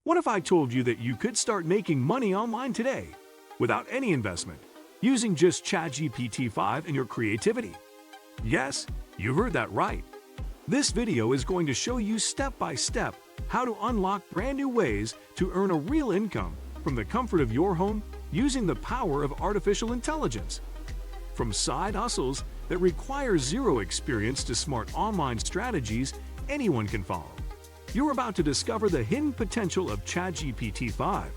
What if I told you that you could start making money online today without any investment, using just ChatGPT 5 and your creativity? Yes, you heard that right. This video is going to show you step by step how to unlock brand new ways to earn a real income from the comfort of your home using the power of artificial intelligence. From side hustles that require zero experience to smart online strategies anyone can follow, you're about to discover the hidden potential of ChatGPT 5.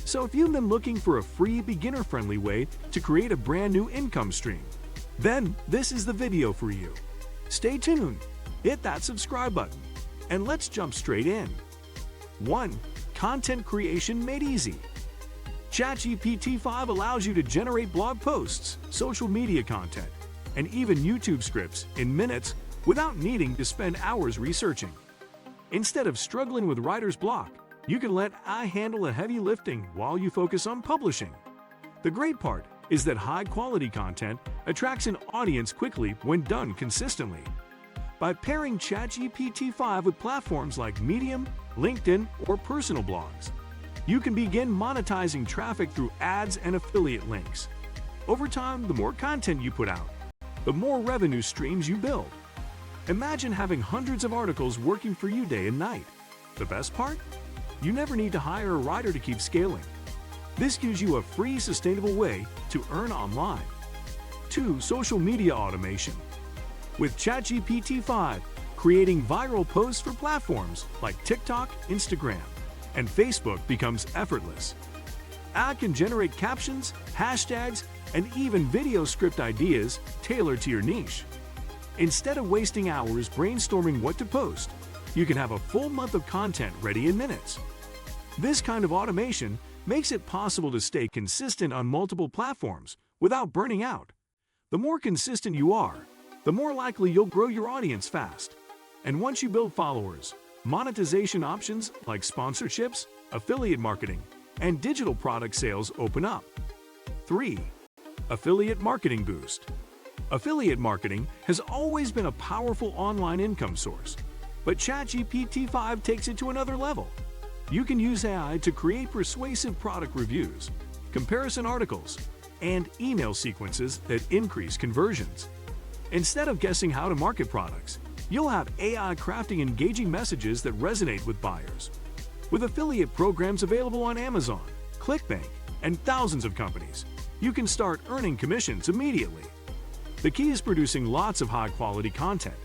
So if you've been looking for a free, beginner-friendly way to create a brand new income stream, then this is the video for you. Stay tuned, hit that subscribe button, and let's jump straight in. 1. Content creation made easy. ChatGPT 5 allows you to generate blog posts, social media content, and even YouTube scripts in minutes without needing to spend hours researching. Instead of struggling with writer's block, you can let AI handle the heavy lifting while you focus on publishing. The great part is that high-quality content attracts an audience quickly when done consistently. By pairing ChatGPT 5 with platforms like Medium, LinkedIn, or personal blogs, you can begin monetizing traffic through ads and affiliate links. Over time, the more content you put out, the more revenue streams you build. Imagine having hundreds of articles working for you day and night. The best part? You never need to hire a writer to keep scaling. This gives you a free, sustainable way to earn online. 2. Social media automation. With ChatGPT 5, creating viral posts for platforms like TikTok, Instagram, and Facebook becomes effortless. AI can generate captions, hashtags, and even video script ideas tailored to your niche. Instead of wasting hours brainstorming what to post, you can have a full month of content ready in minutes. This kind of automation makes it possible to stay consistent on multiple platforms without burning out. The more consistent you are, the more likely you'll grow your audience fast. And once you build followers, monetization options like sponsorships, affiliate marketing, and digital product sales open up. 3. Affiliate marketing boost. Affiliate marketing has always been a powerful online income source, but ChatGPT 5 takes it to another level. You can use AI to create persuasive product reviews, comparison articles, and email sequences that increase conversions. Instead of guessing how to market products, you'll have AI crafting engaging messages that resonate with buyers. With affiliate programs available on Amazon, ClickBank, and thousands of companies, you can start earning commissions immediately. The key is producing lots of high-quality content,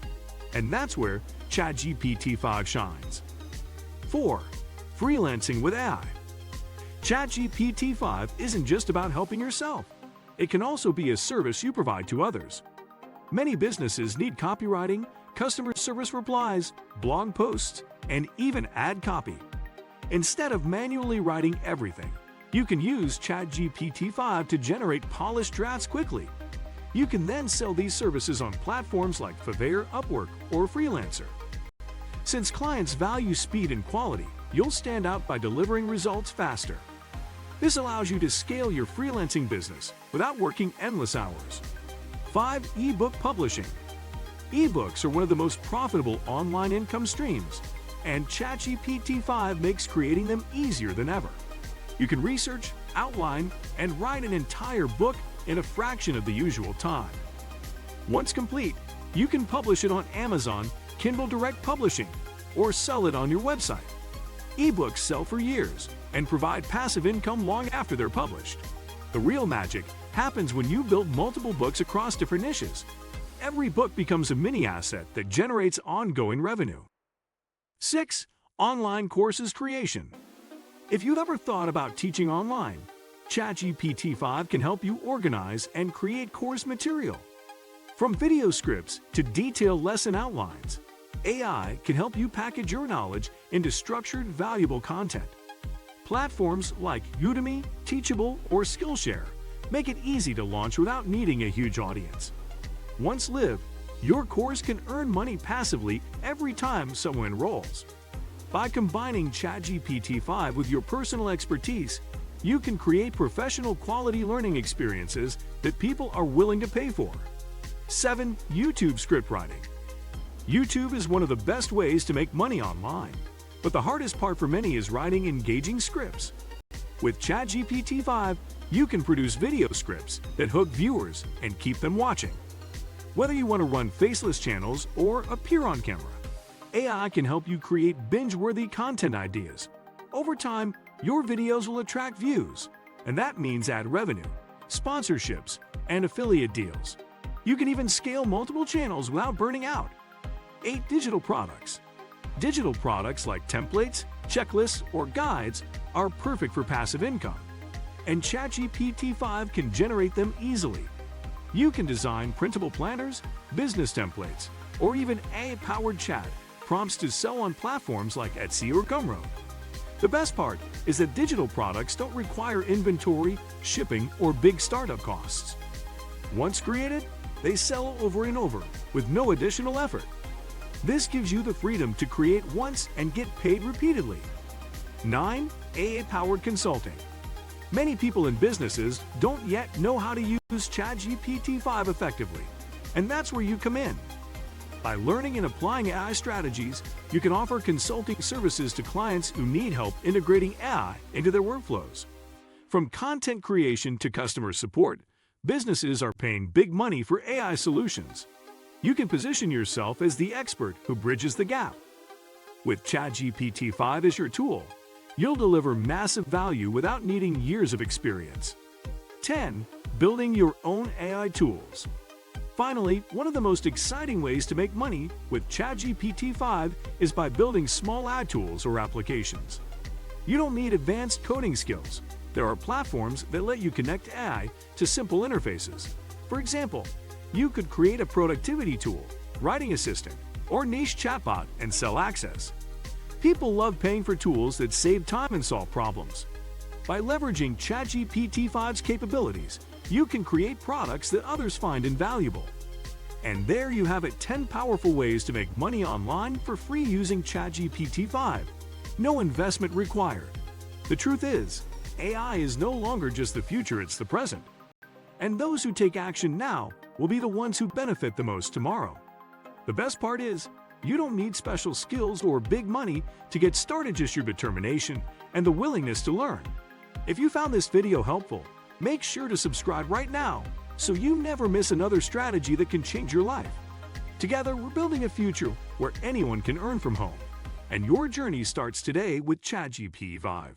and that's where ChatGPT 5 shines. 4. Freelancing with AI. ChatGPT 5 isn't just about helping yourself. It can also be a service you provide to others. Many businesses need copywriting, customer service replies, blog posts, and even ad copy. Instead of manually writing everything, you can use ChatGPT 5 to generate polished drafts quickly. You can then sell these services on platforms like Fiverr, Upwork, or Freelancer. Since clients value speed and quality, you'll stand out by delivering results faster. This allows you to scale your freelancing business without working endless hours. 5. Ebook publishing. Ebooks are one of the most profitable online income streams, and ChatGPT 5 makes creating them easier than ever. You can research, outline, and write an entire book in a fraction of the usual time. Once complete, you can publish it on Amazon, Kindle Direct Publishing, or sell it on your website. Ebooks sell for years and provide passive income long after they're published. The real magic happens when you build multiple books across different niches. Every book becomes a mini asset that generates ongoing revenue. 6. Online courses creation. If you've ever thought about teaching online, ChatGPT 5 can help you organize and create course material. From video scripts to detailed lesson outlines, AI can help you package your knowledge into structured, valuable content. Platforms like Udemy, Teachable, or Skillshare make it easy to launch without needing a huge audience. Once live, your course can earn money passively every time someone enrolls. By combining ChatGPT 5 with your personal expertise, you can create professional quality learning experiences that people are willing to pay for. 7. YouTube script writing. YouTube is one of the best ways to make money online. But the hardest part for many is writing engaging scripts. With ChatGPT-5, you can produce video scripts that hook viewers and keep them watching. Whether you want to run faceless channels or appear on camera, AI can help you create binge-worthy content ideas. Over time, your videos will attract views, and that means ad revenue, sponsorships, and affiliate deals. You can even scale multiple channels without burning out. 8 digital products. Digital products like templates, checklists, or guides are perfect for passive income, and ChatGPT-5 can generate them easily. You can design printable planners, business templates, or even AI-powered chat prompts to sell on platforms like Etsy or Gumroad. The best part is that digital products don't require inventory, shipping, or big startup costs. Once created, they sell over and over with no additional effort. This gives you the freedom to create once and get paid repeatedly. 9. AI-powered consulting. Many people in businesses don't yet know how to use ChatGPT-5 effectively, and that's where you come in. By learning and applying AI strategies, you can offer consulting services to clients who need help integrating AI into their workflows. From content creation to customer support, businesses are paying big money for AI solutions. You can position yourself as the expert who bridges the gap. With ChatGPT-5 as your tool, you'll deliver massive value without needing years of experience. 10. Building your own AI tools. Finally, one of the most exciting ways to make money with ChatGPT-5 is by building small ad tools or applications. You don't need advanced coding skills. There are platforms that let you connect AI to simple interfaces. For example, you could create a productivity tool, writing assistant, or niche chatbot and sell access. People love paying for tools that save time and solve problems. By leveraging ChatGPT-5's capabilities, you can create products that others find invaluable. And there you have it, 10 powerful ways to make money online for free using ChatGPT-5. No investment required. The truth is, AI is no longer just the future, it's the present. And those who take action now will be the ones who benefit the most tomorrow. The best part is, you don't need special skills or big money to get started, just your determination and the willingness to learn. If you found this video helpful, make sure to subscribe right now so you never miss another strategy that can change your life. Together, we're building a future where anyone can earn from home. And your journey starts today with ChatGPT-5.